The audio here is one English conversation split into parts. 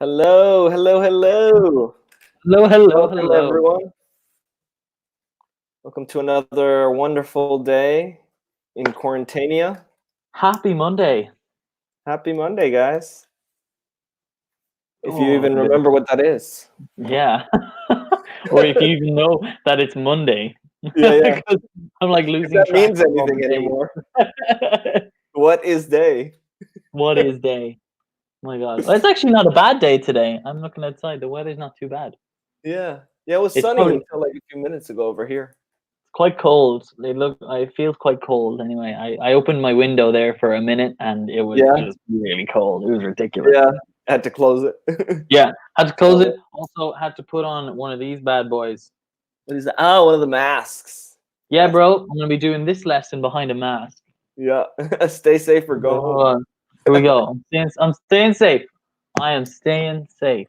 Hello, hello, hello. Hello, hello, Welcome, hello. everyone. Welcome to another wonderful day in Quarantania. Happy Monday. Happy Monday, guys. If you Oh, even remember what that is. yeah. Or if you even know that it's Monday. Yeah, yeah. 'Cause I'm like If losing that track means of all anything the days. anymore. What is day? What is day? My God. Well, it's actually not a bad day today. I'm looking outside. The weather's not too bad. Yeah. Yeah, it was It's sunny probably until like a few minutes ago over here. quite cold. It feels quite cold anyway. I opened my window there for a minute and it was Yeah, just really cold. It was ridiculous. yeah. I had to close it. Yeah. Had to close Oh, it. Also had to put on one of these bad boys. what is that? Oh, one of the masks. Yeah, Yes. bro. I'm gonna be doing this lesson behind a mask. Yeah. Stay safe or go home. Oh, here we go. I'm staying safe. I am staying safe.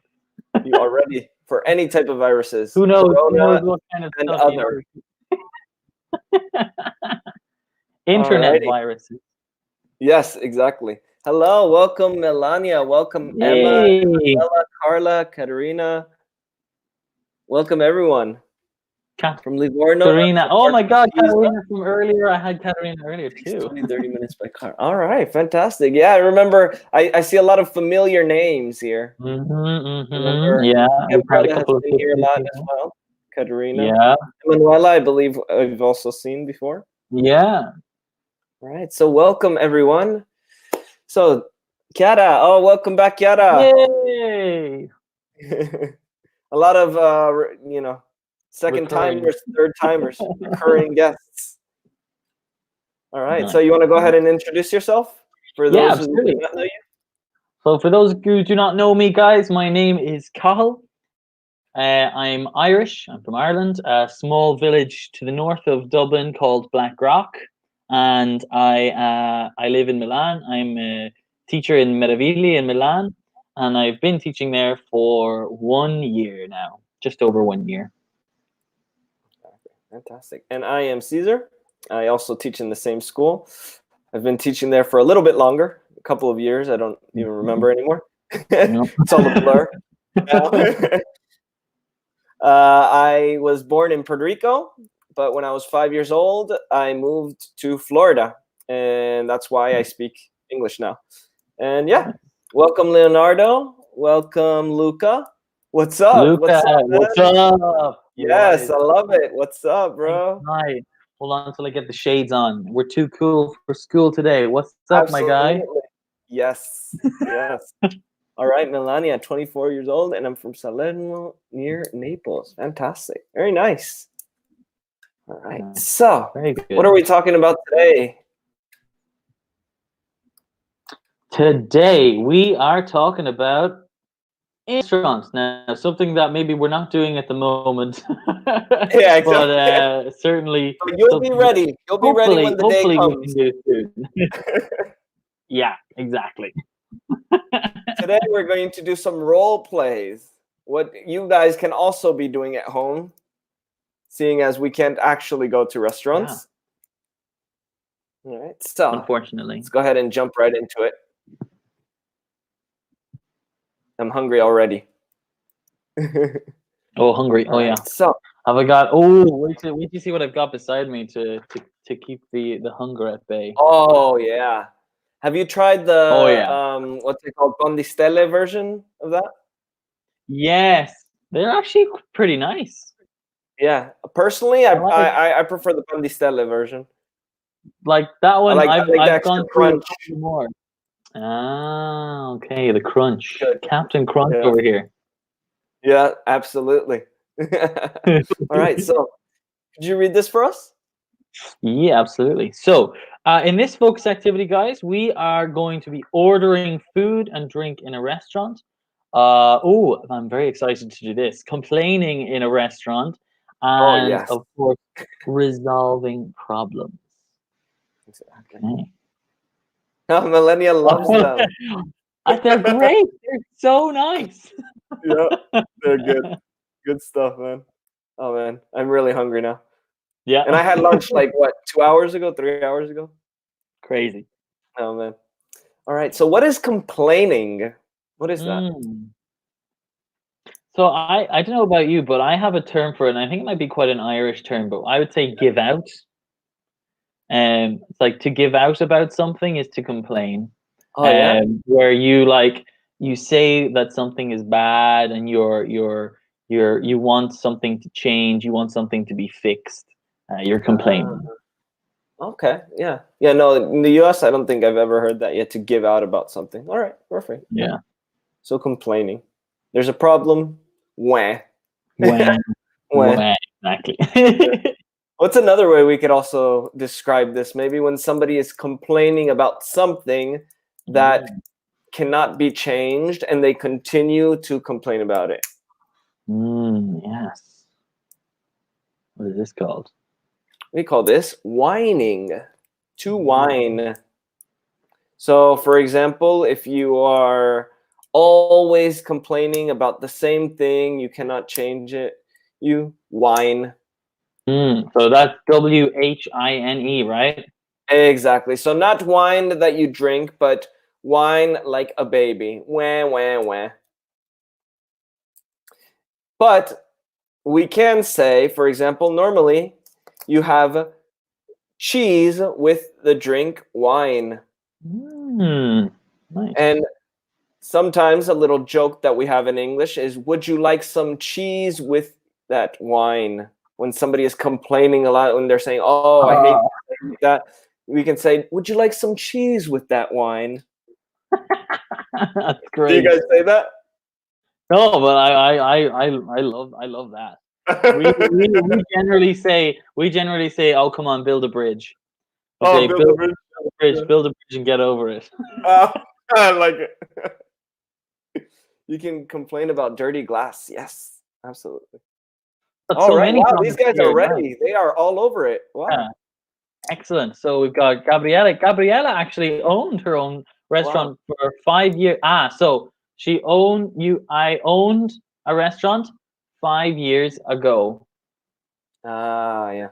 You are ready for any type of viruses, Who knows? Who knows corona what kind of and stuff you other. know? Internet Alrighty. viruses. Yes, exactly. Hello, welcome Melania, welcome Emma, Hey, Emanuela, Carla, Katerina. Welcome everyone from Livorno Katerina. to Oh my Porto God, Pisa. Katerina from earlier. I had Katerina earlier Takes too. 20, 30 minutes by car. All right, fantastic. Yeah, I remember I see a lot of familiar names here. Remember Yeah, we've had a Gabriela has couple of been here a sisters lot as here. well. Katerina. Yeah, Emanuela, I believe I've also seen before. yeah. All right, so welcome everyone. So, Chiara, oh, welcome back, Chiara. Yay! A lot of second Recurring. timers, third timers, recurring guests. All right, so Nice. you want to go ahead and introduce yourself for Yeah, those who do absolutely. not know you? So for those who do not know me, guys, my name is Cathal. I'm Irish. I'm from Ireland, a small village to the north of Dublin called Blackrock, and I live in Milan. I'm a teacher in Meravigli in Milan, and I've been teaching there for 1 year now, just over 1 year. Fantastic. And I am Cesar. I also teach in the same school. I've been teaching there for a little bit longer, a couple of years. I don't even remember anymore. No. It's all a blur now. I was born in Puerto Rico, but when I was 5 years old, I moved to Florida, and that's why I speak English now. And yeah, welcome Leonardo. Welcome Luca. What's up? Luca, What's up, what's man? up? What Yes, is I love it. What's up, bro? Hi. Hold on until I get the shades on. We're too cool for school today. What's up, my guy? Absolutely. Yes. Yes. All right, Melania, 24 years old, and I'm from Salerno near Naples. Fantastic. Very nice. All right. So, Very what good. are we talking about today? Today we are talking about restaurants. Now, something that maybe we're not doing at the moment, Yeah, but exactly. certainly So you'll be something that ready. You'll be ready when the day hopefully we can comes. do soon. Yeah, exactly. Today we're going to do some role plays. What you guys can also be doing at home, seeing as we can't actually go to restaurants. All right. So, Unfortunately. let's go ahead and jump right into it. I'm hungry already. Oh, hungry. All Oh, right. yeah. So, Have I got? Oh, wait till you see what I've got beside me to keep the hunger at bay. oh yeah. Have you tried Oh the yeah. what's it called, Condistelle version of that? Yes, they're actually pretty nice. Yeah. Personally, I I like I, I prefer the Condistelle version. like that I one. like I like the I've extra gone through a crunch. couple more. Ah, okay. The crunch, Good. Captain Crunch Yeah. over here. Yeah. Absolutely. All right. So, could you read this for us? Yeah, absolutely. So, in this focus activity, guys, we are going to be ordering food and drink in a restaurant. Oh, I'm very excited to do this. Complaining in a restaurant, Oh and yes. of course, resolving problems. Exactly. Okay. Oh, Millennia loves them. They're great. They're so nice. Yeah, they're good. Good stuff, man. Oh man, I'm really hungry now. Yeah. And I had lunch like what, 2 hours ago, 3 hours ago? Crazy. Oh man. All right. So what is complaining? What is that? So I don't know about you, but I have a term for it, and I think it might be quite an Irish term, but I would say give out. It's like to give out about something is to complain. Oh yeah. Where you like you say that something is bad and you want something to change, you want something to be fixed. You're Ah, complaining. okay. Yeah. Yeah. No, in the U.S., I don't think I've ever heard that yet. To give out about something. All right. Perfect. Yeah. Yeah. So complaining. There's a problem. Wah. When Wah. exactly. What's another way we could also describe this? Maybe when somebody is complaining about something that Mm. cannot be changed and they continue to complain about it. Yes. What is this called? We call this whining. To Mm. whine. So, for example, if you are always complaining about the same thing, you cannot change it, you whine. So that's WHINE, right? Exactly. So, not wine that you drink, but whine like a baby. Wah, wah, wah. But we can say, for example, normally you have cheese with the drink wine. Nice. And sometimes a little joke that we have in English is, would you like some cheese with that wine? When somebody is complaining a lot, when they're saying, oh, I hate that, we can say, would you like some cheese with that wine? That's Do you great. guys say that? No, but I love that. We generally say, oh come on, build a bridge. We Oh, say build a bridge. build a bridge and get over it. Oh, I like it. You can complain about dirty glass. Yes, absolutely. But All so right. many Wow, these topics guys here. are Yeah, ready. They are all over it. yeah, Wow. excellent. So we've got Gabriella. Gabriella actually owned her own Wow. restaurant for 5 years. So I owned a restaurant 5 years ago. Ah, yeah.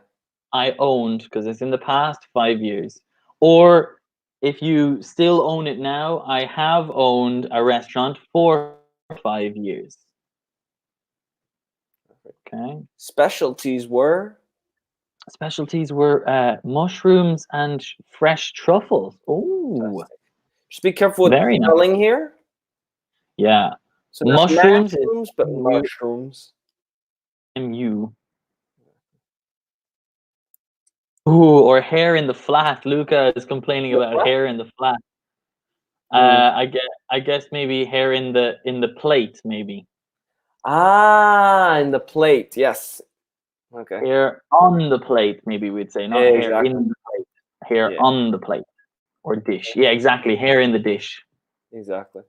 I owned because it's in the past 5 years. Or if you still own it now, I have owned a restaurant for 5 years. Okay. Specialties were Specialties were mushrooms and fresh truffles. Oh, fantastic. Just be careful with very nice. spelling here. Yeah. So not Mushrooms is mushrooms, but mushrooms. MU. Ooh, or hair in the flat. Luca is complaining The about what? hair in the flat. Mm. I guess maybe hair in the plate, maybe. Ah, in the plate. Yes. Okay. Hair on the plate, maybe we'd say, not hair in Exactly. the plate. Hair Yeah, on the plate or dish. Yeah, exactly. Hair in the dish. exactly.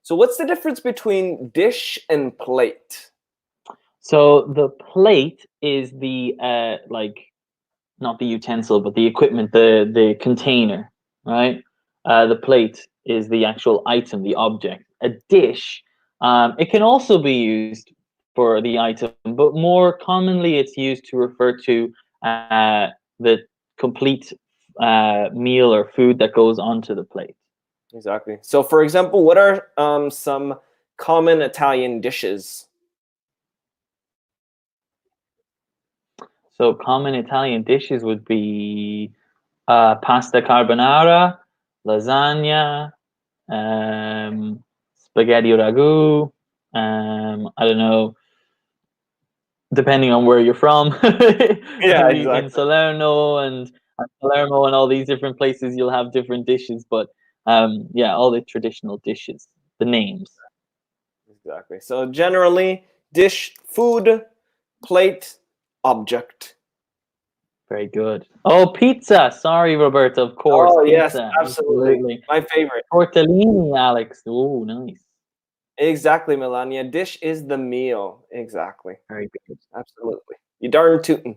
So what's the difference between dish and plate? So the plate is the like not the utensil, but the equipment, the container, right? The plate is the actual item, the object. A dish, it can also be used for the item, but more commonly it's used to refer to the complete meal or food that goes onto the plate. Exactly. So for example, what are some common Italian dishes? So common Italian dishes would be pasta carbonara, lasagna, um, spaghetti ragu. I don't know, depending on where you're from. Yeah, Maybe in exactly. Palermo and all these different places, you'll have different dishes. But yeah, all the traditional dishes, the names. Exactly. So generally, dish, food, plate, object. Very good. Oh, pizza. Sorry, Roberta. Of course, Oh yes, pizza. absolutely. Absolutely. My favorite. Tortellini, Alex. Oh, nice. Exactly, Melania. Dish is the meal. Exactly. Very good. Absolutely. You darn tootin'.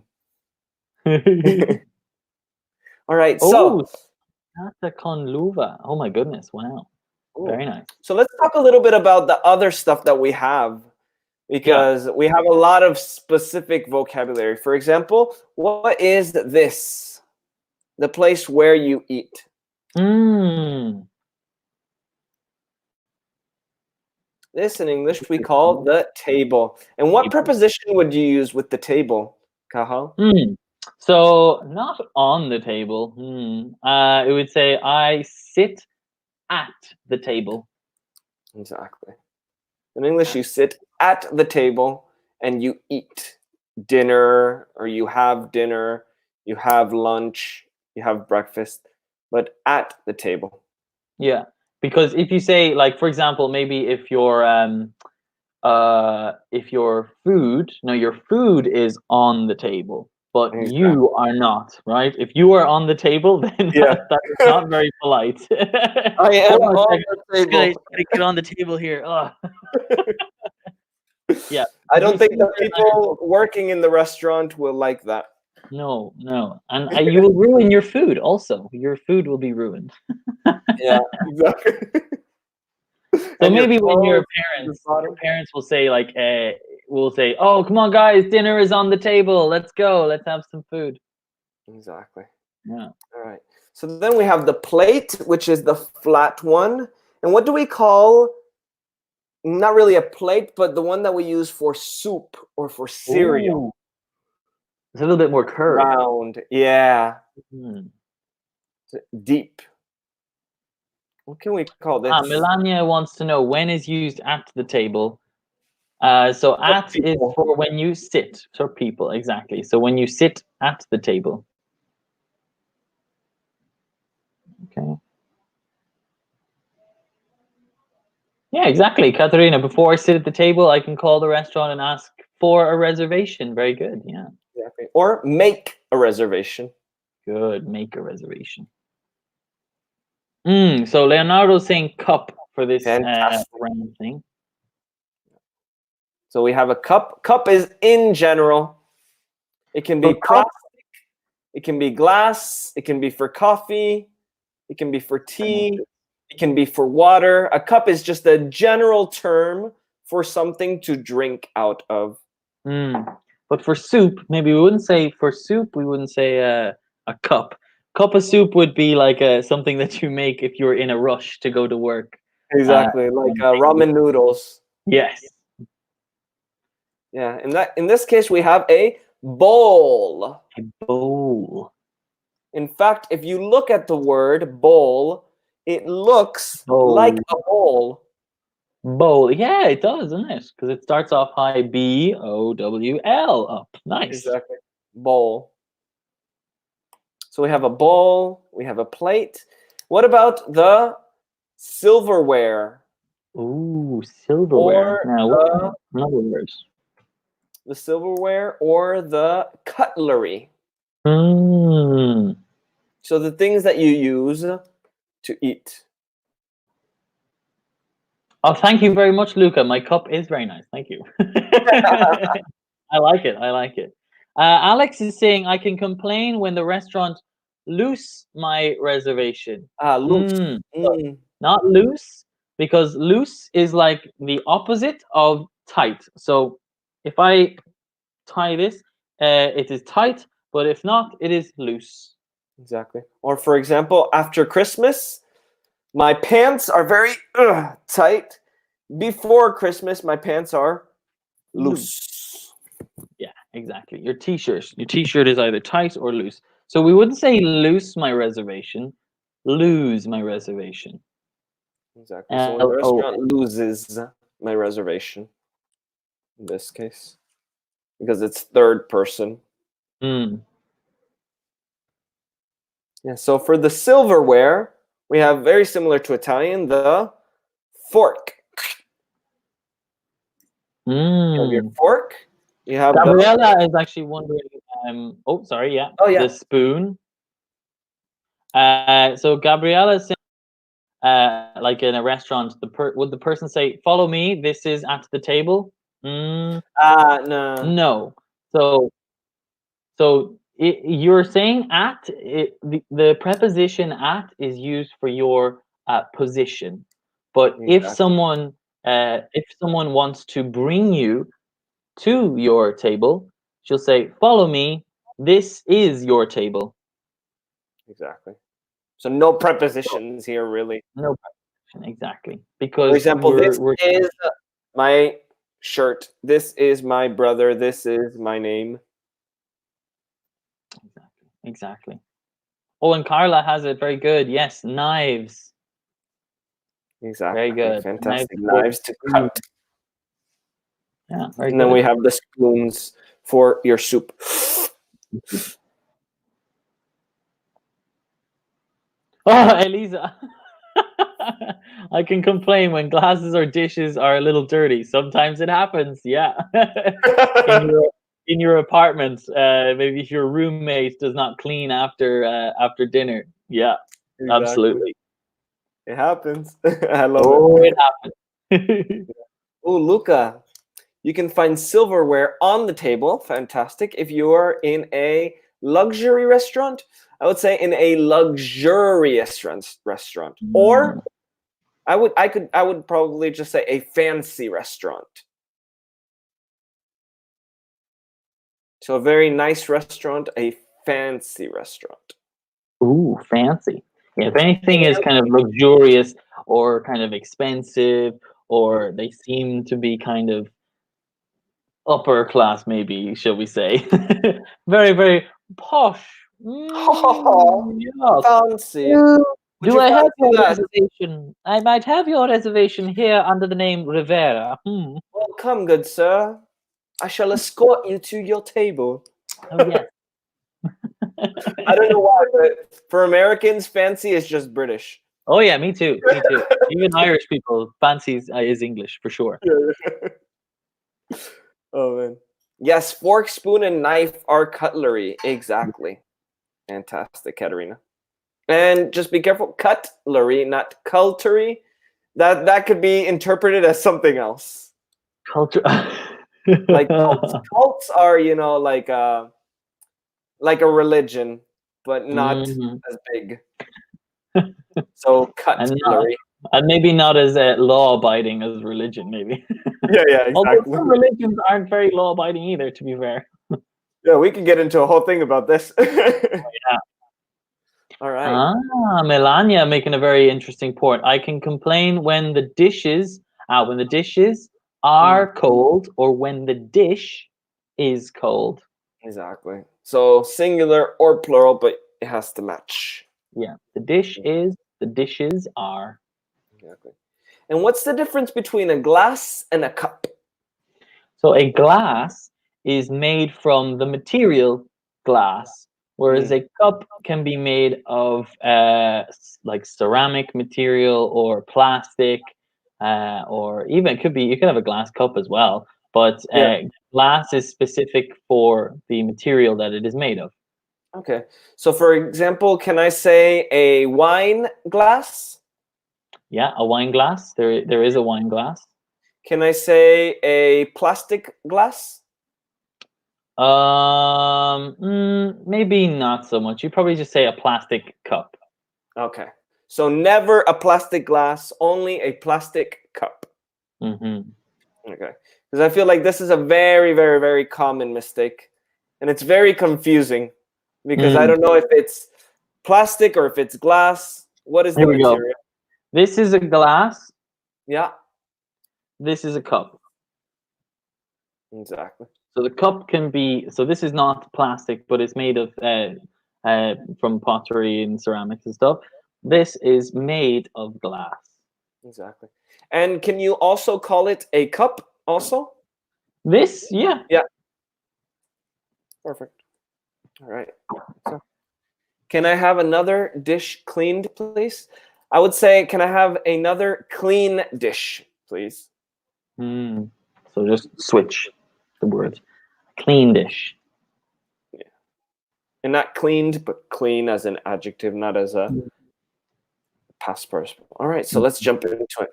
All right. Oh, So, pasta con l'uva. Oh my goodness. Wow. ooh. Very nice. So let's talk a little bit about the other stuff that we have Yeah. because we have a lot of specific vocabulary. For example, what is this? The place where you eat. Mm. This in English we call the table. And what preposition would you use with the table, Cathal? So not on the table. It would say I sit at the table. Exactly. In English, you sit at the table and you eat dinner, or you have dinner, you have lunch, you have breakfast, but at the table. Yeah, because if you say, like, for example, maybe if your food, no, your food is on the table, but Exactly. you are not, right? If you are on the table, then Yeah. that is not very polite. I am Oh, on the just table. gotta get on the table here. Oh. Yeah. I You don't think see, the people working in the restaurant will like that. no, no, and you will ruin your food. Also, your food will be ruined. Yeah, exactly. So And your maybe when clothes at the your bottom. parents will say like, will say, "Oh, come on, guys, dinner is on the table. Let's go. Let's have some food." Exactly. Yeah. All right. So then we have the plate, which is the flat one. And what do we call, not really a plate, but the one that we use for soup or for cereal? Ooh, it's a little bit more curved. Round. Yeah. Hmm. Deep. What can we call this? Melania wants to know when is used at the table. So For at is people. for when you sit. For people, exactly. So when you sit at the table. Okay. Yeah, exactly, Katharina. Before I sit at the table, I can call the restaurant and ask for a reservation. Very good. Yeah. Exactly. Or make a reservation. Good. Make a reservation. So Leonardo's saying cup for this Fantastic. round thing. So we have a cup. Cup is in general. It can So be cup. plastic. It can be glass. It can be for coffee. It can be for tea. It can be for water. A cup is just a general term for something to drink out of. But for soup, maybe we wouldn't say for soup. We wouldn't say a cup. Cup of soup would be like something that you make if you're in a rush to go to work. Exactly, like ramen noodles. Yes. Yeah, in this case we have a bowl. A bowl. In fact, if you look at the word bowl, it looks like Bowl. a bowl. Bowl. Yeah, it does, doesn't it? Because it starts off high, BOWL, up. Nice. Exactly. Bowl. So we have a bowl, we have a plate. What about the silverware? Ooh, silverware. Or Now, what the, another word? the silverware or the cutlery? Hmm. So the things that you use to eat. Oh, thank you very much, Luca. My cup is very nice. Thank you. I like it. I like it. Alex is saying I can complain when the restaurant loose my reservation. Loose. So not loose, because loose is like the opposite of tight. So if I tie this, it is tight, but if not, it is loose. Exactly. Or for example, after Christmas, my pants are very tight. Before Christmas, my pants are loose. Yeah, exactly. Your t-shirt is either tight or loose. So we wouldn't say loose my reservation, lose my reservation. Exactly. So when the L-O. restaurant loses my reservation, in this case, because it's third person. Mm. Yeah. So for the silverware, we have very similar to Italian, the fork. You have your Mm. fork. You have the. Gabriella is actually wondering. Oh, sorry. Yeah, Oh yeah. the spoon. So Gabriella is saying, like in a restaurant, would the person say, "Follow me. This is at the table." No. No. So you're saying at the preposition at is used for your position, but Exactly. if someone wants to bring you to your table, she'll say, "Follow me. This is your table." Exactly. So no So prepositions here, really. no preposition exactly For because example, this we're is My shirt. This is my brother. This is my name. Exactly. Oh, and Carla has it very good. Yes, knives. Very Exactly. good. Knives Fantastic. for Knives to food. cut. Yeah, very And then we good. have the spoons for your soup. Oh, Elisa. I can complain when glasses or dishes are a little dirty. Sometimes it happens. Yeah. in your in your apartment, maybe if your roommate does not clean after dinner. Yeah, Exactly. absolutely. It happens. I love it. Oh, it happens. Oh, Luca, you can find silverware on the table. Fantastic. If you are in a luxury restaurant, I would say in a luxurious restaurant. Or I would probably just say a fancy restaurant. So a very nice restaurant, a fancy restaurant. Ooh, fancy. Yeah, if anything is kind of luxurious or kind of expensive, or they seem to be kind of upper class, maybe, shall we say. Very, very posh. Oh, Yes. fancy. Do Would do you I have fancy your that? reservation? I might have your reservation here under the name Rivera. Hmm. Well, come, good sir. I shall escort you to your table. Oh, yes. I don't know why, but for Americans, fancy is just British. Oh, yeah, me too. Me too. Even Irish people fancies is English for sure. Oh man. Yes, fork, spoon, and knife are cutlery. Exactly. Fantastic, Katerina. And just be careful, cutlery, not cultery. That could be interpreted as something else. Culture. Like cults. Cults are, like a religion, but not Mhm. as big. So And not, cutlery. and maybe not as law-abiding as religion, maybe. Yeah, yeah, Although exactly. some religions aren't very law-abiding either, to be fair. Yeah, we could get into a whole thing about this. Yeah. All right. Ah, Melania making a very interesting point. I can complain when the dishes Mm, are cold, or when the dish is cold. exactly. So singular or plural, but it has to match. Yeah, the dish is, the dishes are. Exactly. And what's the difference between a glass and a cup? So a glass is made from the material glass, whereas Mm, a cup can be made of like ceramic material or plastic, or even it could be, you could have a glass cup as well. But yeah. glass is specific for the material that it is made of. Okay. So for example, can I say a wine glass? Yeah, a wine glass. There is a wine glass. Can I say a plastic glass? Maybe not so much. You probably just say a plastic cup. Okay. So never a plastic glass, only a plastic cup. Hmm. Okay. Because I feel like this is a very, very, very common mistake. And it's very confusing because I Mm, don't know if it's plastic or if it's glass. What is the here we go. material? This is a glass. Yeah, This is a cup. exactly. So the cup can be. So this is not plastic, but it's made of from pottery and ceramics and stuff. This is made of glass. Exactly. And can you also call it a cup also? This, yeah. Yeah, perfect. All right. So, can I have another dish cleaned, please? I would say, can I have another clean dish, please? Mm. So just switch the words. Clean dish. Yeah. And not cleaned, but clean as an adjective, not as a past participle. All right, so let's jump into it.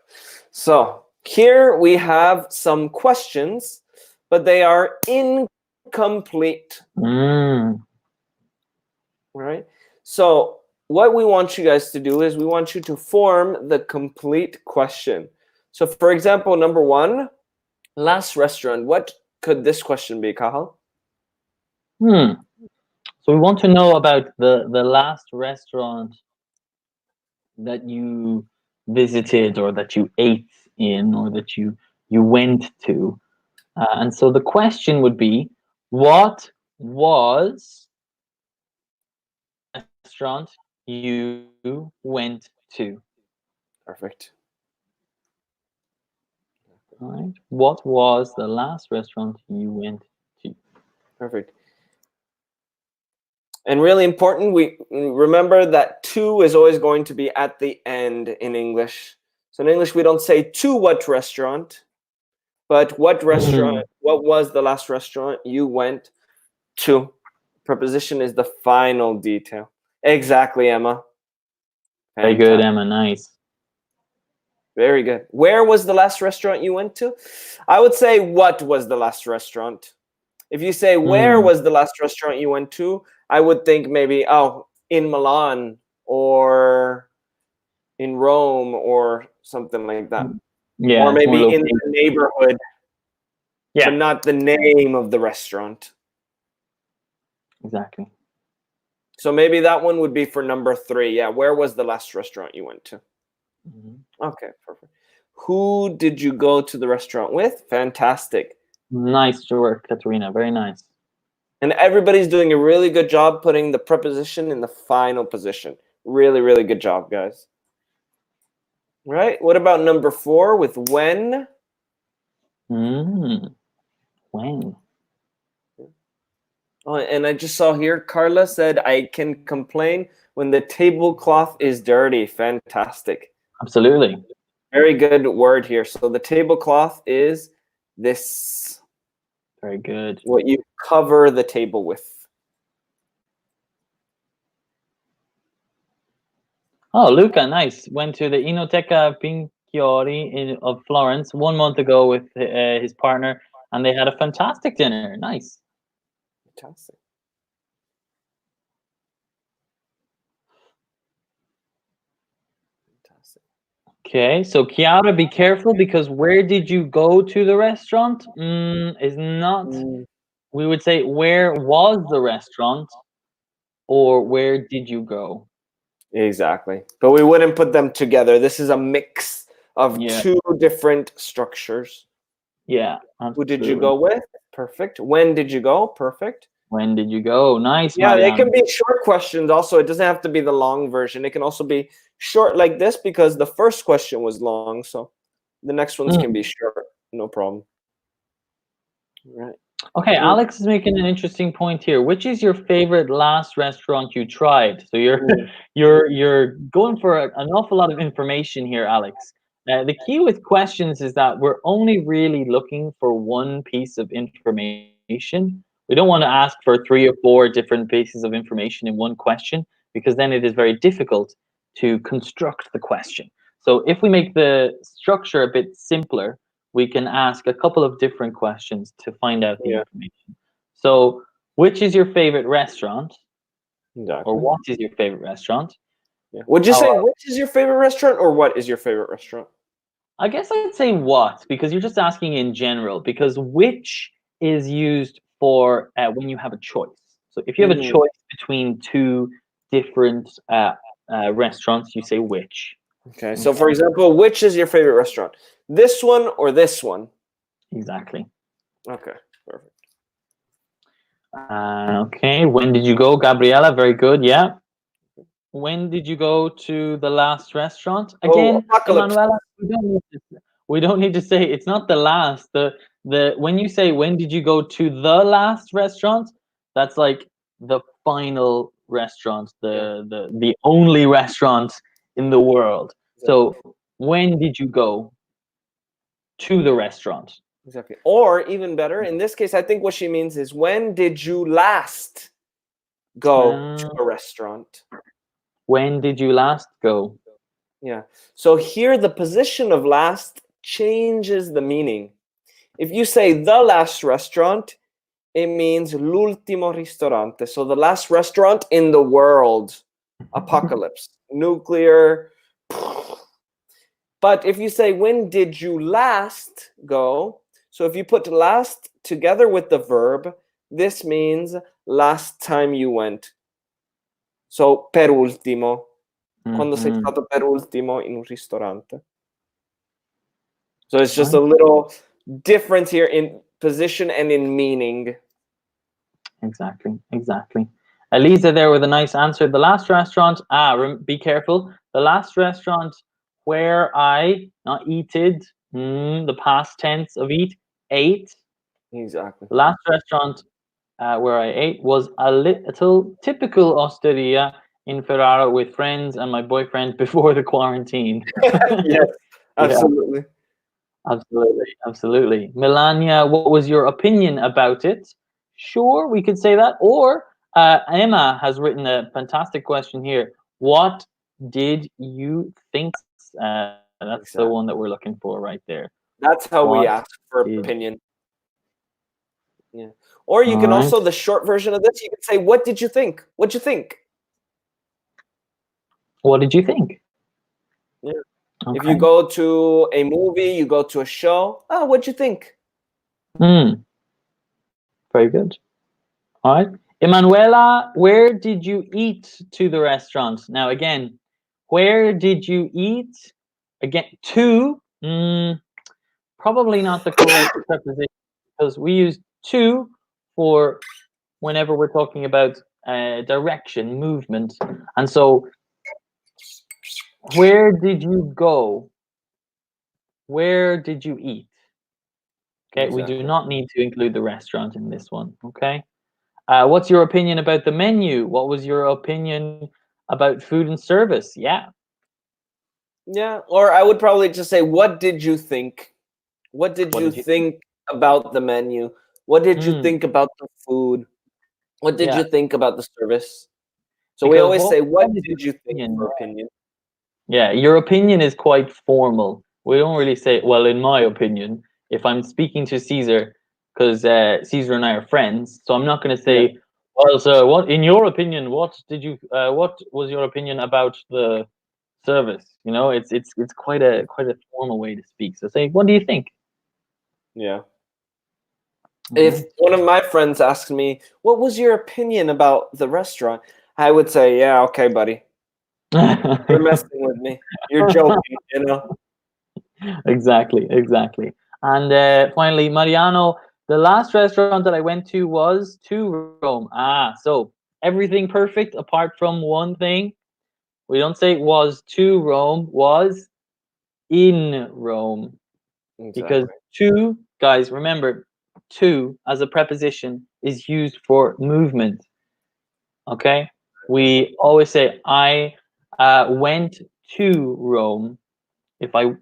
So here we have some questions, but they are incomplete. Mm. All right. So what we want you guys to do is we want you to form the complete question. So for example, number one, last restaurant. What could this question be, Cathal? Hmm. So we want to know about the last restaurant that you visited, or that you ate in, or that you you went to. And so the question would be, what was the restaurant you went to? Perfect. All right. What was the last restaurant you went to? Perfect. And really important, we remember that to is always going to be at the end in English. So in English, we don't say to what restaurant, but what restaurant, what was the last restaurant you went to? Preposition is the final detail. Exactly, Emma. Very good, Fantastic. Emma. Nice. Very good. Where was the last restaurant you went to? I would say what was the last restaurant? If you say where was the last restaurant you went to, I would think maybe, oh, in Milan or in Rome or something like that. Yeah, Or it's more maybe in located. the neighborhood, but Yeah, not the name of the restaurant. exactly. So maybe that one would be for number 3. Yeah, where was the last restaurant you went to? Okay, perfect. Who did you go to the restaurant with? Fantastic. Nice work, Katerina. Very nice. And everybody's doing a really good job putting the preposition in the final position. Really, really good job, guys. Right? What about number 4 with when? When? Oh, and I just saw here, Carla said, I can complain when the tablecloth is dirty. Fantastic. Absolutely. Very good word here. So the tablecloth is this, Very good. what you cover the table with. Oh, Luca, nice. Went to the Inoteca Pinchiori of Florence 1 month ago with his partner, and they had a fantastic dinner. Nice. Fantastic. Fantastic. Okay, so Chiara, be careful because where did you go to the restaurant? Is not. We would say where was the restaurant, or where did you go? Exactly. But we wouldn't put them together. This is a mix of Yeah, 2 different structures. yeah, Who did you absolutely. go with? Perfect. When did you go? Perfect. When did you go? Nice, Yeah, they can Mariano. be short questions also. It doesn't have to be the long version. It can also be short like this because the first question was long. So the next ones can be short. No problem. Right. Okay, Alex is making an interesting point here. Which is your favorite last restaurant you tried? So you're you're going for an awful lot of information here, Alex. The key with questions is that we're only really looking for one piece of information. We don't want to ask for 3 or 4 different pieces of information in one question because then it is very difficult to construct the question. So if we make the structure a bit simpler, we can ask a couple of different questions to find out the Yeah, information. So, which is your favorite restaurant, or exactly. what is your favorite restaurant? Yeah. Would you How say which is your favorite restaurant or what is your favorite restaurant? I guess I'd say what because you're just asking in general. Because which is used for when you have a choice. So if you have a choice between 2 different restaurants, you say which. Okay. So Okay, for example, which is your favorite restaurant? This one or this one? exactly. Okay. Perfect. Okay, when did you go, Gabriela? Very good. Yeah. When did you go to the last restaurant? Oh, Again, apocalypse. Emanuela, we don't need to say it's not the last. The when you say when did you go to the last restaurant, that's like the final restaurant, Yeah. the only restaurant in the world. Exactly. So when did you go to the restaurant? Exactly. Or even better, in this case, I think what she means is when did you last go to Uh, a restaurant? when did you last go? Yeah. So here the position of last changes the meaning. If you say the last restaurant, it means l'ultimo ristorante. So the last restaurant in the world. Apocalypse. Nuclear. But if you say when did you last go? So if you put last together with the verb, this means last time you went. So per ultimo. Quando sei Mhm. stato per ultimo in un ristorante. So it's just Right. a little difference here in position and in meaning. Exactly. Exactly. Elisa there with a nice answer. The last restaurant. Be careful. The last restaurant where I not eated. The past tense of eat. Ate. Exactly. The last restaurant where I ate was a little typical osteria in Ferrara with friends and my boyfriend before the quarantine. Yes, Yeah, absolutely. absolutely, absolutely. Melania, what was your opinion about it? Sure, we could say that. Or Emma has written a fantastic question here. What did you think? That's the one that Exactly. we're looking for right there. That's how What we ask for did? opinion. Yeah. Or you All can right. also, the short version of this, you can say, what did you think? What'd you think? What did you think? Yeah. If you Okay. go to a movie, you go to a show, what'd you think? Hmm. Very good. All right. Emanuela, where did you eat to the restaurant? Now, again, where did you eat? Again, to, probably not the correct preposition because we use to for whenever we're talking about direction, movement. And so, where did you go? Where did you eat? Okay, we do Exactly. not need to include the restaurant in this one. Okay. What's your opinion about the menu? What was your opinion about food and service? Yeah. Yeah. Or I would probably just say, what did you think? What did What you did you think? think about the menu? What did you Hmm. think about the food? What did you Yeah. think about the service? So we Because always say, what what is your did you think opinion? for opinion? Yeah, your opinion is quite formal. We don't really say, well, in my opinion, if I'm speaking to Caesar, because Caesar and I are friends, so I'm not going to Yeah. say, well, so what, in your opinion, what was your opinion about the service? You know, it's quite a formal way to speak. So say, what do you think? Yeah. If Okay. one of my friends asked me, what was your opinion about the restaurant? I would say, yeah, okay, buddy. You're messing with me. You're joking, you know? Exactly, exactly. And finally, Mariano, the last restaurant that I went to was to Rome. So everything perfect apart from one thing. We don't say was to Rome, was in Rome. Because Exactly. to, guys, remember, to as a preposition is used for movement. Okay? We always say, I went to Rome. If I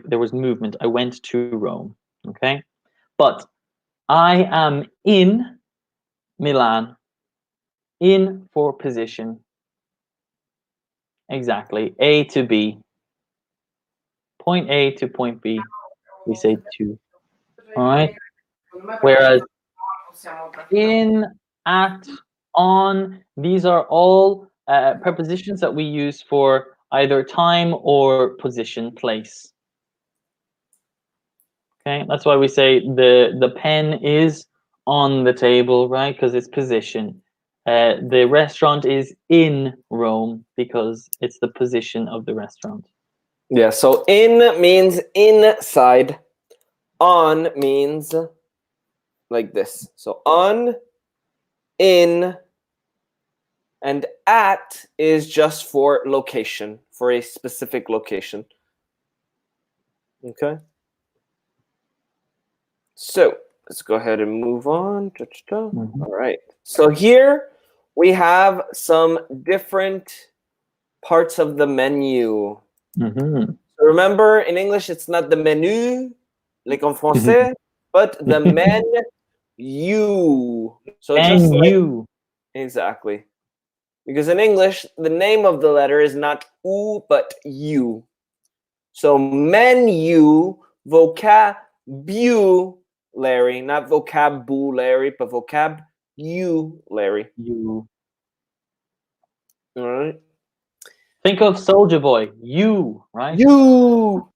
there was movement, I went to Rome. Okay, but I am in Milan. In for position. Exactly. A to B. Point A to point B. We say to. All right. Whereas in, at, on, these are all prepositions that we use for either time or position, place. Okay, that's why we say the pen is on the table, right? Because it's position. The restaurant is in Rome because it's the position of the restaurant. Yeah, so in means inside. On means like this. So on, in, and at is just for location, for a specific location. Okay? So let's go ahead and move on. Mm-hmm. All right. So here we have some different parts of the menu. Mm-hmm. So remember, in English, it's not the menu, like en français, but the menu. So just And like, you. exactly. Because in English, the name of the letter is not u, but u. So menu, vocabulary, not vocabulary, but vocabulary. You. All right. Think of Soldier Boy. You, right? You.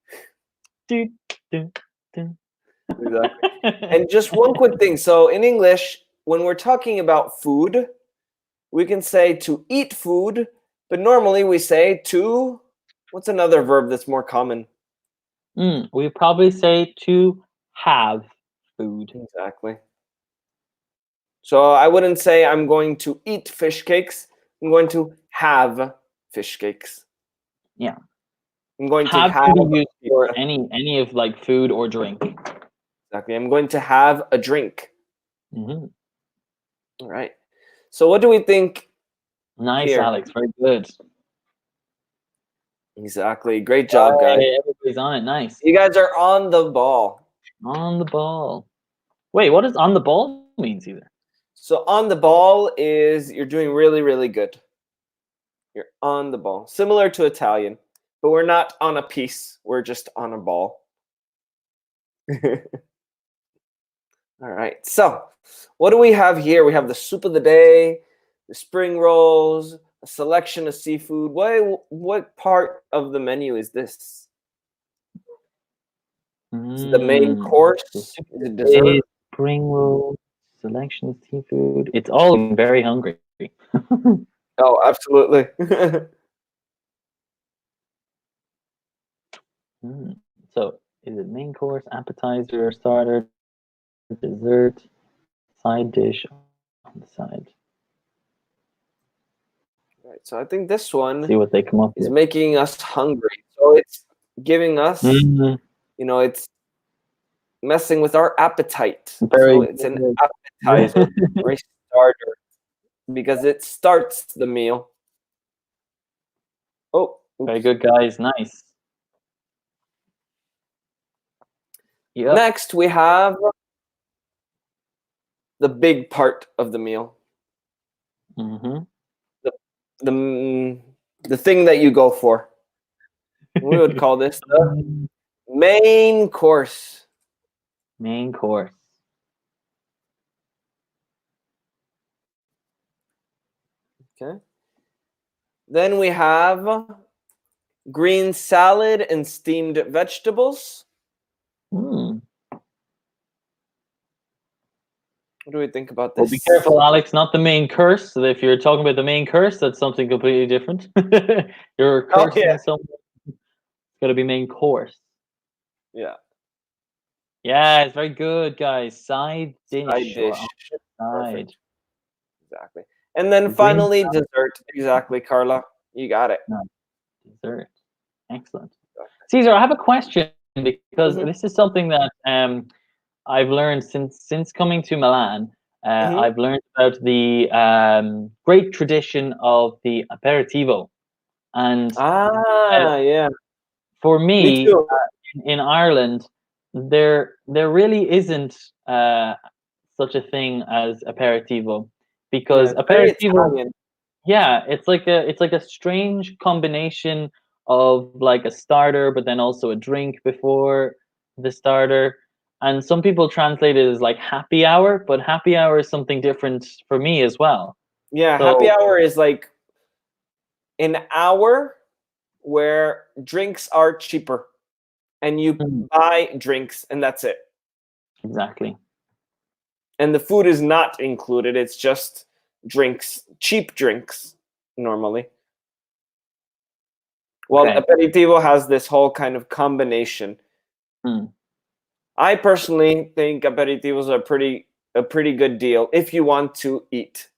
Do, do, do. Exactly. And just one quick thing. So in English, when we're talking about food, we can say to eat food, but normally we say to, what's another verb that's more common? We probably say to have food. Exactly. So I wouldn't say I'm going to eat fish cakes. I'm going to have fish cakes. Yeah. I'm going to Have have can be used for pizza. any of like food or drink. Exactly. I'm going to have a drink. Hmm. All right. So what do we think Nice, here? Alex. Very good. Exactly. Great job, guys. Hey, everybody's on it. Nice. You guys are on the ball. On the ball. Wait, what does on the ball mean, Caesar? So on the ball is you're doing really, really good. You're on the ball. Similar to Italian, but we're not on a piece. We're just on a ball. All right. So, what do we have here? We have the soup of the day, the spring rolls, a selection of seafood. What part of the menu is this? Is it the main course? The soup Is of it the day, dessert? spring roll, selection of seafood. It's all very hungry. Oh, absolutely. So, is it main course, appetizer, starter, dessert, side dish on the side? Right. So I think this See what one they come up with. is making us hungry. So it's giving us, Mm, it's messing with our appetite. So very it's an good. appetizer or a starter because it starts the meal. Oh, Very oops. good, guys. Nice. Yep. Next, we have the big part of the meal. Mm-hmm. The the the thing that you go for. We would call this the main course. Main course. Okay. Then we have green salad and steamed vegetables. Mm. What do we think about Well, be this? careful, Alex. Not the main curse. So if you're talking about the main curse, that's something completely different. You're Oh yeah, cursing someone. It's got to be main course. yeah. Yeah, it's very good, guys. Side Side dish or on dish. the side. Perfect. Exactly. And then Green finally dessert. Exactly, Carla. You got it. salad, dessert. Excellent. Caesar, I have a question because this Mm-hmm. is something that I've learned since coming to Milan. Mm-hmm. I've learned about the great tradition of the aperitivo, and uh, Ah, yeah. for Me me, too. in Ireland, there really isn't such a thing as aperitivo Yeah, because it's very aperitivo, Italian. yeah, it's like a strange combination of like a starter, but then also a drink before the starter. And some people translate it as like happy hour, but happy hour is something different for me as well. Yeah, happy So, hour is like an hour where drinks are cheaper and you mm, buy drinks and that's it. exactly. And the food is not included. It's just drinks, cheap drinks normally. Well, Okay. aperitivo has this whole kind of combination. Mm. I personally think aperitivos are a pretty good deal if you want to eat.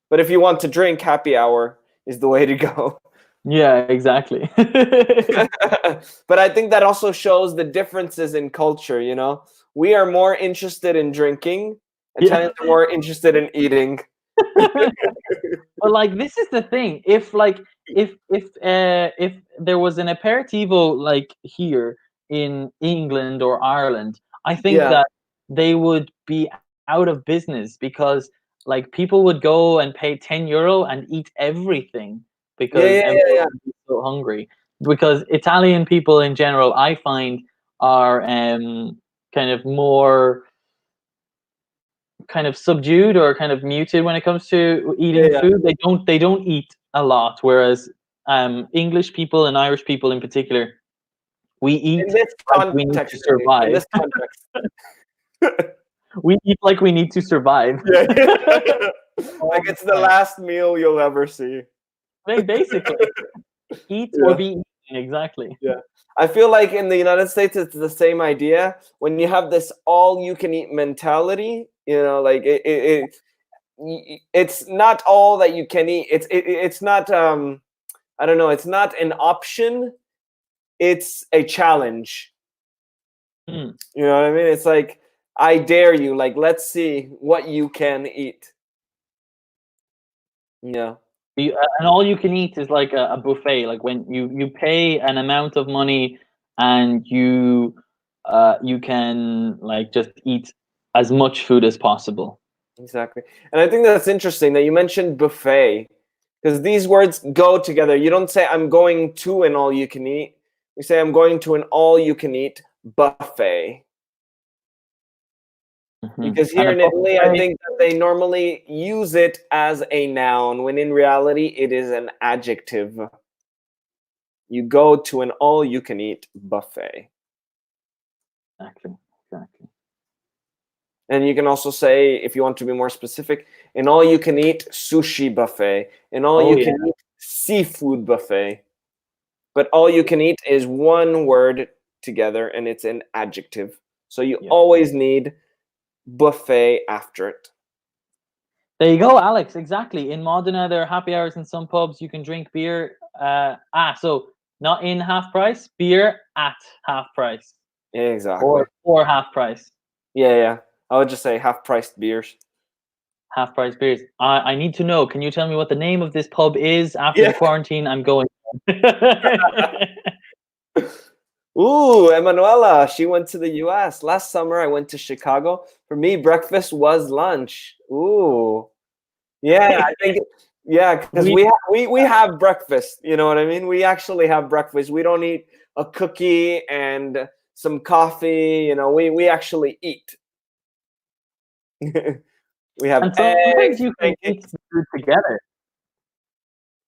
But if you want to drink, happy hour is the way to go. Yeah, exactly. But I think that also shows the differences in culture, We are more interested in drinking. Yeah. Italians are more interested in eating. But like this is the thing. If there was an aperitivo like here in England or Ireland, I think Yeah. that they would be out of business because like people would go and pay €10 and eat everything Yeah, because yeah, everyone yeah, yeah. would be so hungry. Because Italian people in general, I find, are kind of more kind of subdued or kind of muted when it comes to Yeah, eating yeah. food. They don't eat a lot, whereas English people and Irish people in particular, we In eat this like we need to context, in survive. this context. We eat like we need to survive. Yeah. All Like the it's the time. last meal you'll ever see. Basically, eat or Yeah. be eaten exactly. Yeah. I feel like in the United States, it's the same idea. When you have this all-you-can-eat mentality, like it's not all that you can eat. It's not I don't know. It's not an option. It's a challenge. Mm. You know what I mean? It's like I dare you. Like let's see what you can eat. Yeah. And all you can eat is like a buffet. Like when you pay an amount of money and you can like just eat as much food as possible. Exactly. And I think that's interesting that you mentioned buffet because these words go together. You don't say I'm going to an all you can eat. You say I'm going to an all you can eat buffet. Because And here a in Italy, I buffet, think that they normally use it as a noun when in reality it is an adjective. You go to an all you can eat buffet. exactly, exactly. And you can also say, if you want to be more specific, an all you can eat sushi buffet, an all Oh you yeah, can eat seafood buffet. But all you can eat is one word together and it's an adjective. So you yeah. always need buffet after it. There you go, Alex. Exactly. In Modena, there are happy hours in some pubs. You can drink beer. So not in half price, beer at half price, Exactly. or half price. Yeah, yeah. I would just say half-priced beers. Half price beers. I need to know. Can you tell me what the name of this pub is after Yeah. the quarantine? I'm going. Ooh, Emanuela, she went to the US. Last summer, I went to Chicago. For me, breakfast was lunch. Ooh. Yeah, I think, yeah, because we we have breakfast. You know what I mean? We actually have breakfast. We don't eat a cookie and some coffee. We actually eat. We have and sometimes eggs, you can eat pancakes. food together.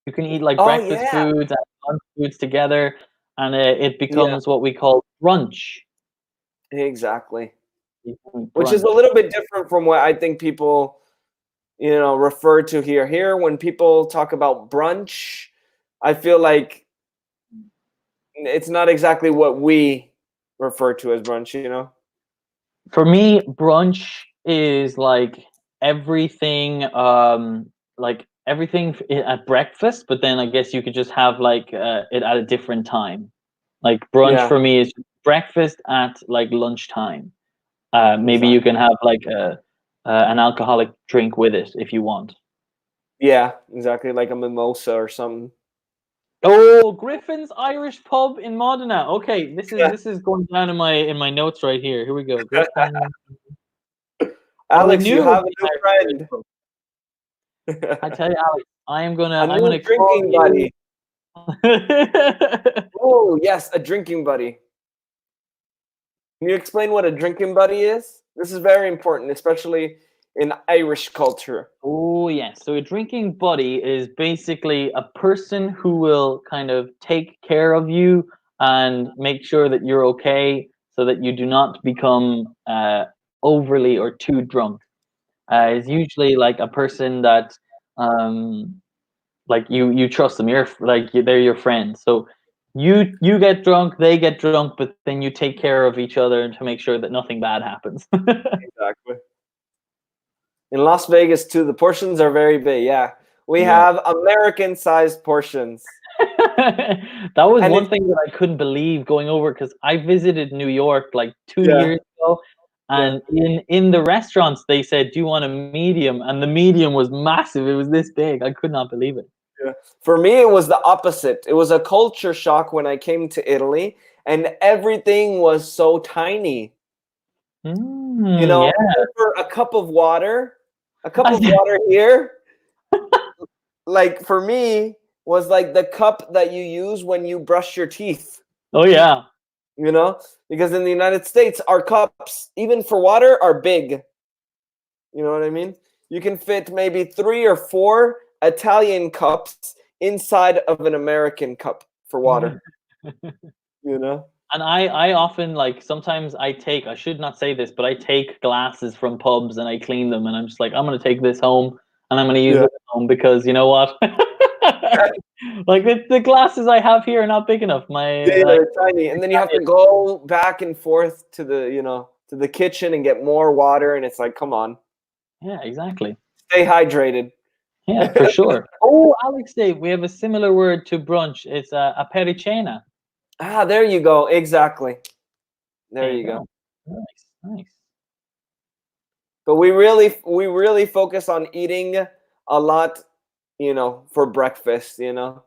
You can eat like Oh breakfast yeah, foods and lunch foods together, and it yeah, becomes what we call brunch. exactly. You can eat Which is a brunch. little bit different from what I think people, refer to here. Here, when people talk about brunch, I feel like it's not exactly what we refer to as brunch. For me, brunch is everything, everything at breakfast, but then I guess you could just have it at a different time. Like brunch Yeah, for me is breakfast at like lunchtime. Maybe you exactly. can have like an alcoholic drink with it if you want. Yeah, exactly. Like a mimosa or something. Oh, Griffin's Irish Pub in Modena. Okay, this is Yeah. this is going down in my notes right here. Here we go. Griffin. Something Alex, you new. have a new friend. I tell you, Alex, A I'm gonna new call drinking you. buddy. Oh, yes, a drinking buddy. Can you explain what a drinking buddy is? This is very important, especially in Irish culture. Oh yes. So a drinking buddy is basically a person who will kind of take care of you and make sure that you're okay, so that you do not become overly or too drunk. Is usually like a person that um, like you trust them. They're your friends. So you get drunk, they get drunk, but then you take care of each other to make sure that nothing bad happens. Exactly. In Las Vegas too, the portions are very big. Yeah, we Yeah. have American-sized portions, That was and one it's thing that I couldn't believe going over, because I visited New York like two yeah, years ago, yeah, and in the restaurants they said, "Do you want a medium?" And the medium was massive. It was this big. I could not believe it. yeah. For me, it was the opposite. It was a culture shock when I came to Italy, and everything was so tiny. Yeah. Even for a cup of water here, like for me, was like the cup that you use when you brush your teeth. Oh yeah. Because in the United States, our cups, even for water, are big. You know what I mean? You can fit maybe 3 or 4 Italian cups inside of an American cup for water. You know? And I often like sometimes I should not say this, but I take glasses from pubs and I clean them, and I'm just like, I'm gonna take this home and I'm gonna use Yeah. it at home, because you know what? Like the glasses I have here are not big enough. My Yeah, like, they're tiny, and then you have to go back and forth to the kitchen and get more water, and it's like, come on, yeah, exactly. stay hydrated. Yeah, for sure. Oh, Alex, Dave, we have a similar word to brunch. It's a pericena. Ah, there you go. Exactly. There There you you go. go. Nice, nice. But we really focus on eating a lot, for breakfast. Well,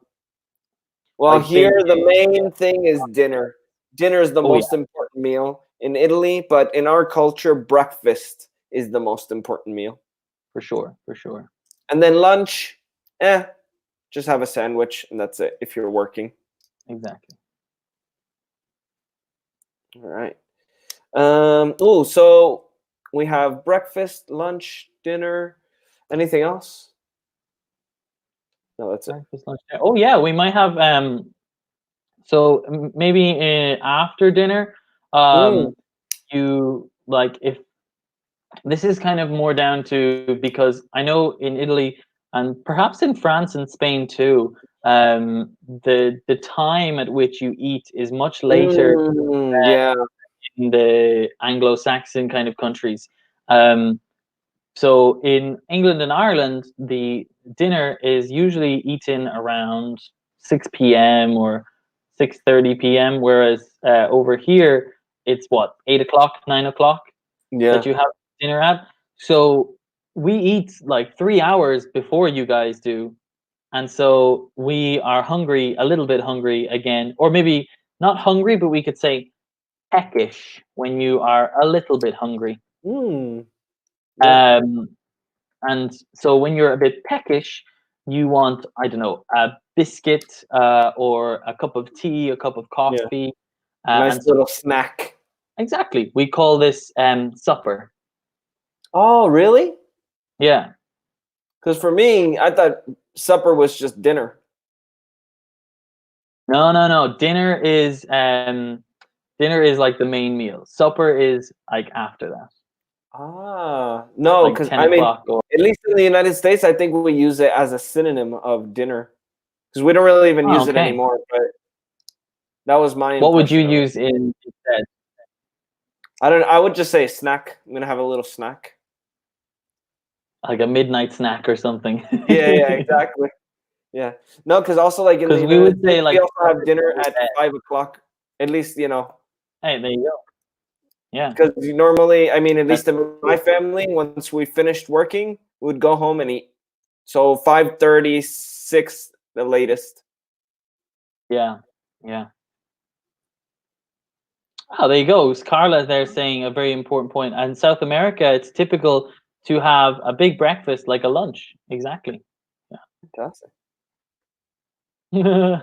Like big. here the main thing is dinner. Dinner is the Oh yeah, most important meal in Italy, but in our culture, breakfast is the most important meal. for sure, for sure. And then lunch, just have a sandwich and that's it if you're working. Exactly. All right. Oh, so we have breakfast, lunch, dinner. Anything else? No, that's it. Breakfast, lunch. Oh yeah, we might have so maybe after dinner, Mm, you like if this is kind of more down to because I know in Italy and perhaps in France and Spain too, the time at which you eat is much later yeah, in the Anglo-Saxon kind of countries. Um, so in England and Ireland, the dinner is usually eaten around 6 p.m. or 6:30 p.m., whereas over here it's what 8 o'clock, 9 o'clock that yeah. you have dinner at. So we eat like 3 hours before you guys do, and so we are hungry, a little bit hungry again, or maybe not hungry, but we could say peckish when you are a little bit hungry. Mm, yeah, Um, and so when you're a bit peckish, you want, I don't know, a biscuit or a cup of tea, a cup of yeah. coffee. Nice And so, little snack. exactly, we call this supper. Oh, really? Yeah. Because for me, I thought supper was just dinner. No, no, no. Dinner is like the main meal. Supper is like after that, Ah, no, like because ten I mean, o'clock or. at least in the United States, I think we use it as a synonym of dinner because we don't really even Oh, use it okay. anymore. But that was my What would you impression of it. use in instead? I don't. I would just say snack. I'm gonna have a little snack. Like a midnight snack or something. Yeah, yeah, exactly. Yeah. No, because also like in the Because we United would say States, we like also supper have dinner before at bed. 5 o'clock. At least Hey, there you go. Yeah. because normally, I mean, at And least in my family, once we finished working, we would go home and eat. So 5:30, 6, the latest. yeah, yeah. Oh, there you go. Carla there saying a very important point. And in South America, it's typical to have a big breakfast like a lunch. Exactly. Fantastic. Yeah.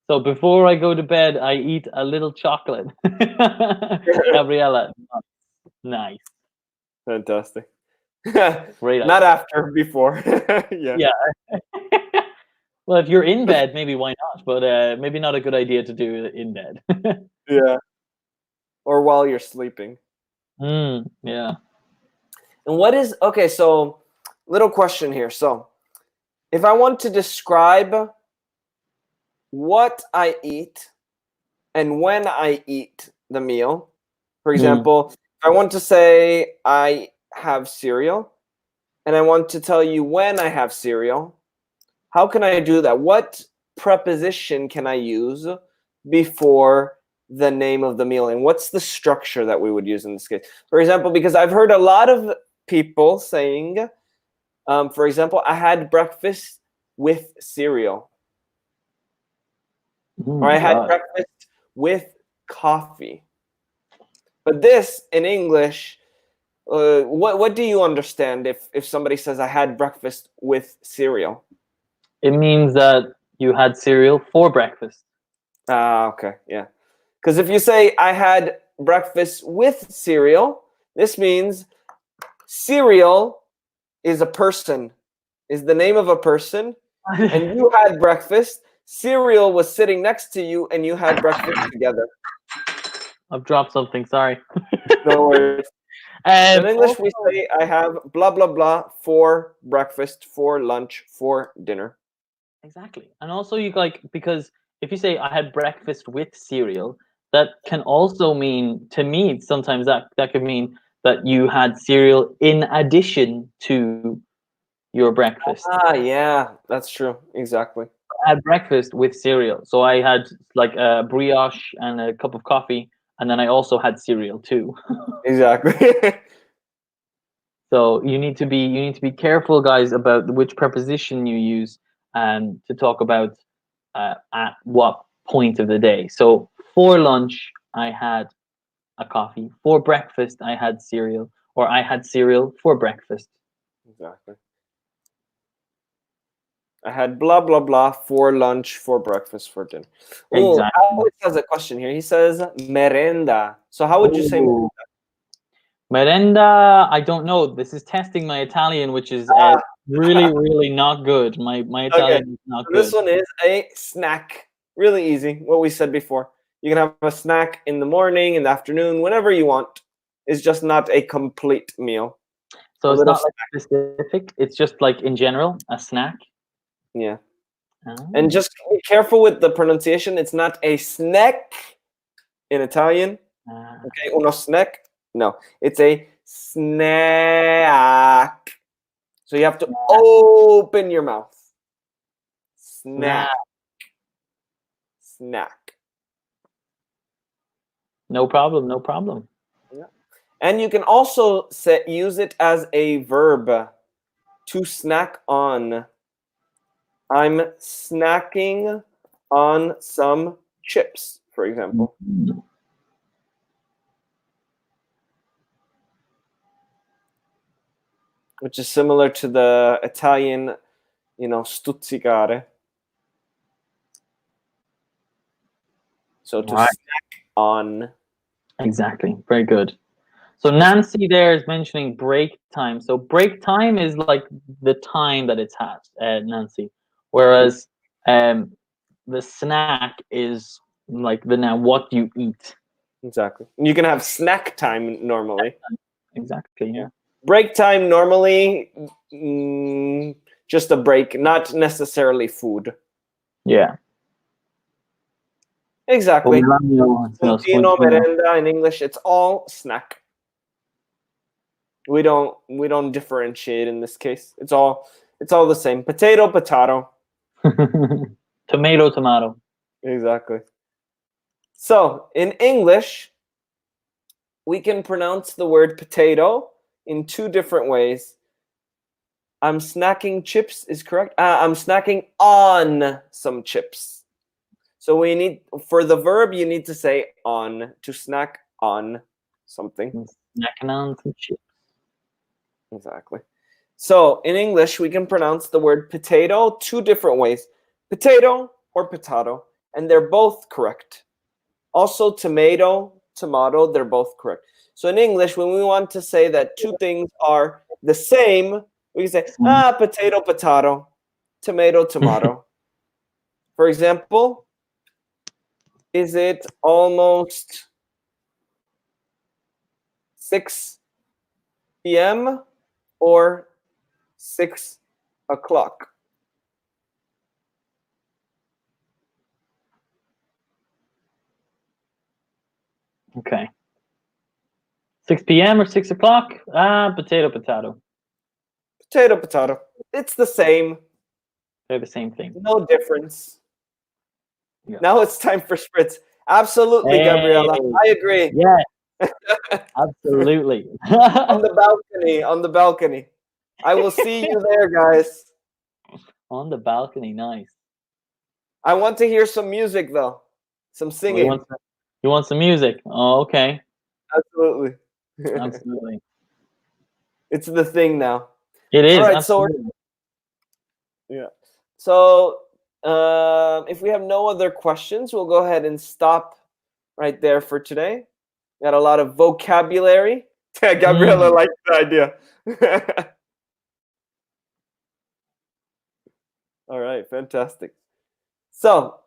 So before I go to bed, I eat a little chocolate. Gabriella, nice. Fantastic. Great idea. Not after, before. Yeah. Yeah. Well, if you're in bed, maybe why not? But maybe not a good idea to do it in bed. Yeah. Or while you're sleeping. Yeah. And what is okay, so little question here. So if I want to describe what I eat and when I eat the meal, for Mm. example, if I want to say I have cereal and I want to tell you when I have cereal, how can I do that? What preposition can I use before the name of the meal? And what's the structure that we would use in this case? For example, because I've heard a lot of people saying, for example, I had breakfast with cereal, or I had God. breakfast with coffee. But this in English, what do you understand if somebody says I had breakfast with cereal? It means that you had cereal for breakfast. Ah, okay, yeah. Because if you say I had breakfast with cereal, this means cereal is a person, is the name of a person, and you had breakfast. Cereal was sitting next to you, and you had breakfast together. I've dropped something. Sorry. No worries. So in English, Also, we say I have blah blah blah for breakfast, for lunch, for dinner. Exactly. And also you like, because if you say I had breakfast with cereal, that can also mean, to me sometimes that could mean that you had cereal in addition to your breakfast. Ah, yeah, that's true. Exactly. I had breakfast with cereal. So I had like a brioche and a cup of coffee, and then I also had cereal too. Exactly. So you need to be careful, guys, about which preposition you use to talk about at what point of the day. So for lunch, I had a coffee. For breakfast, I had cereal, or I had cereal for breakfast. Exactly. I had blah blah blah for lunch, for breakfast, for dinner. Oh, Exactly. Alex has a question here. He says merenda. So how would you say Oh, merenda. I don't know. This is testing my Italian, which is really, really not good. My Okay. Italian is not So this good. one is a snack. Really easy. What we said before. You can have a snack in the morning, in the afternoon, whenever you want. It's just not a complete meal. So A it's little not like snack. specific. It's just like in general a snack. Yeah. And Oh. just be careful with the pronunciation. It's not a snack in Italian. Ah, Okay, uno snack. No, it's a snack. So you have to open your mouth. snack. Snack. Snack. No problem. No problem. Yeah. And you can also use it as a verb to snack on. I'm snacking on some chips, for example, Mhm. which is similar to the Italian, stuzzicare. So to Right. snack on. Exactly. Very good. So Nancy there is mentioning break time. So break time is like the time that it's had, Nancy. Whereas the snack is like the now what you eat. Exactly. You can have snack time normally. Exactly. Yeah. Yeah. Break time normally, just a break, not necessarily food. Yeah. Exactly. Spuntino, Spuntino, spuntino. merenda in English, it's all snack. We don't differentiate in this case. It's all the same. Potato, potato. Tomato, tomato. Exactly. So in English, we can pronounce the word potato in two different ways. I'm snacking chips is correct. I'm snacking on some chips. So we need for the verb you need to say on to snack on something. Snacking on some chips. Exactly. So in English we can pronounce the word potato two different ways. Potato or potato, and they're both correct. Also tomato, tomato, they're both correct. So in English when we want to say that two things are the same, we can say potato, potato, tomato, tomato. For example, is it almost 6 p.m. or 6 o'clock? Okay. 6 p.m. or 6 o'clock? Potato, potato. Potato, potato. It's the same. They're the same thing. No difference. Yeah. Now it's time for spritz. Absolutely, Hey, Gabriella. I agree. yeah, absolutely. On the balcony, on the balcony. I will see you there, guys. On the balcony, nice. I want to hear some music, though. Some Oh, you singing. want some music? Oh, okay, Absolutely. absolutely. It's the thing now. It All is right, so absolutely. yeah. So if we have no other questions, we'll go ahead and stop right there for today. Got a lot of vocabulary. Gabriella Mm. liked the idea. All right, fantastic. So,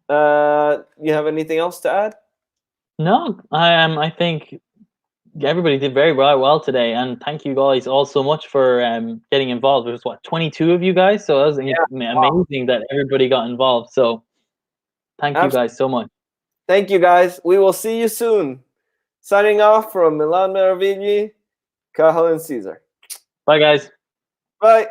you have anything else to add? No, I think everybody did very well today, and thank you guys all so much for getting involved. There was 22 of you guys, so it was Yeah, wow. amazing that everybody got involved. So thank you guys so much. Thank you, guys. We will see you soon. Signing off from Milan Meravigli, Cathal and Cesar. Bye, guys. Bye.